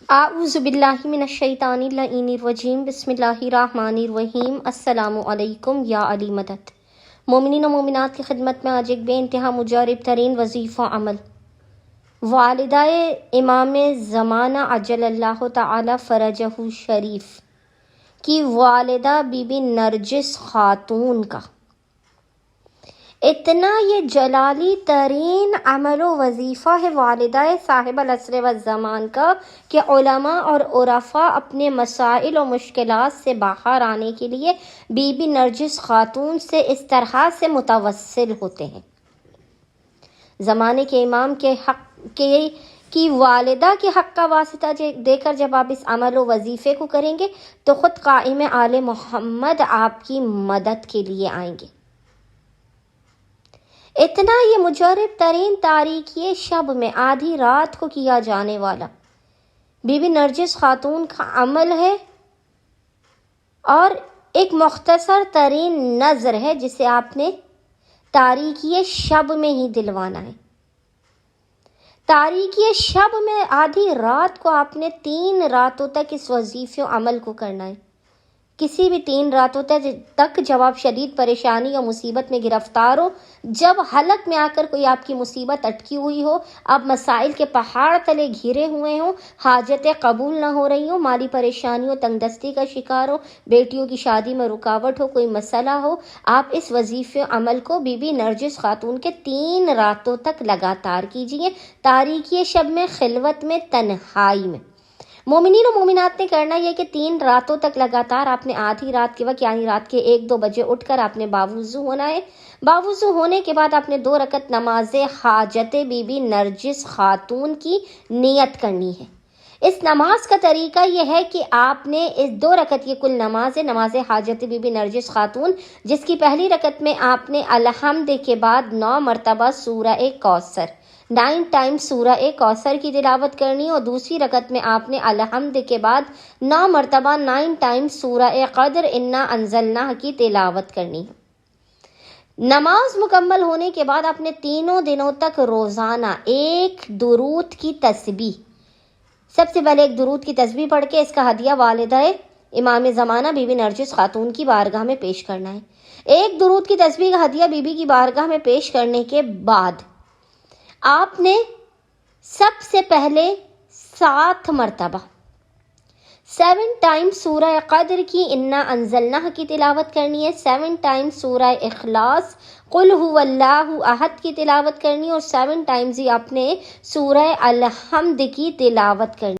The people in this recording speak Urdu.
اعوذ باللہ من الشیطان اللعین الرجیم بسم اللہ الرحمن الرحیم۔ السلام علیکم یا علی مدد۔ مومنین و مومنات کی خدمت میں آج ایک بے انتہا مجرب ترین وظیفہ عمل، والدہ امام زمانہ عجل اللہ تعالی فرجہ شریف کی والدہ بی بی نرجس خاتون کا اتنا یہ جلالی ترین عمل و وظیفہ ہے والدہ صاحب العصر والزمان کا کہ علماء اور عرفاء اپنے مسائل و مشکلات سے باہر آنے کے لیے بی بی نرجس خاتون سے اس طرح سے متوسل ہوتے ہیں۔ زمانے کے امام کے حق کی والدہ کے حق کا واسطہ دے کر جب آپ اس عمل و وظیفے کو کریں گے تو خود قائم آل محمد آپ کی مدد کے لیے آئیں گے۔ اتنا یہ مجرب ترین تاریکی شب میں آدھی رات کو کیا جانے والا بی بی نرجس خاتون کا عمل ہے اور ایک مختصر ترین نظر ہے جسے آپ نے تاریکی شب میں ہی دلوانا ہے۔ تاریکی شب میں آدھی رات کو آپ نے 3 راتوں تک اس وظیفے و عمل کو کرنا ہے۔ کسی بھی 3 راتوں تک جب آپ شدید پریشانی اور مصیبت میں گرفتار ہو، جب حلق میں آ کر کوئی آپ کی مصیبت اٹکی ہوئی ہو، آپ مسائل کے پہاڑ تلے گھرے ہوئے ہوں، حاجتیں قبول نہ ہو رہی ہوں، مالی پریشانیوں تنگ دستی کا شکار ہو، بیٹیوں کی شادی میں رکاوٹ ہو، کوئی مسئلہ ہو، آپ اس وظیفے عمل کو بی بی نرجس خاتون کے 3 راتوں تک لگاتار کیجیے، تاریکی شب میں، خلوت میں، تنہائی میں۔ مومنین و مومنات نے کرنا یہ کہ 3 راتوں تک لگاتار آپ نے آدھی رات کے وقت یعنی رات کے 1-2 بجے اٹھ کر آپ نے باوضو ہونا ہے۔ باوضو ہونے کے بعد آپ نے 2 رکعت نماز حاجت بی بی نرجس خاتون کی نیت کرنی ہے۔ اس نماز کا طریقہ یہ ہے کہ آپ نے اس 2 رکعت کی کل نماز حاجت بی بی نرجس خاتون، جس کی پہلی رکعت میں آپ نے الحمد کے بعد 9 مرتبہ سورہ کوثر 9 ٹائمز سورہ کوثر کی تلاوت کرنی ہے، اور دوسری رکعت میں آپ نے الحمد کے بعد 9 مرتبہ 9 ٹائمز سورہ قدر انا انزلناہ کی تلاوت کرنی ہے۔ نماز مکمل ہونے کے بعد آپ نے 3 دنوں تک روزانہ ایک درود کی تسبیح، سب سے پہلے ایک درود کی تسبیح پڑھ کے اس کا ہدیہ والدہ امام زمانہ بی بی نرجس خاتون کی بارگاہ میں پیش کرنا ہے۔ ایک درود کی تسبیح کا ہدیہ بی بی کی بارگاہ میں پیش کرنے کے بعد آپ نے سب سے پہلے 7 مرتبہ 7 ٹائمز سورہ قدر کی انا انزلناہ کی تلاوت کرنی ہے، 7 ٹائمز سورہ اخلاص قل هو اللہ احد کی تلاوت کرنی ہے، اور 7 ٹائمز ہی آپ نے سورہ الحمد کی تلاوت کرنی ہے۔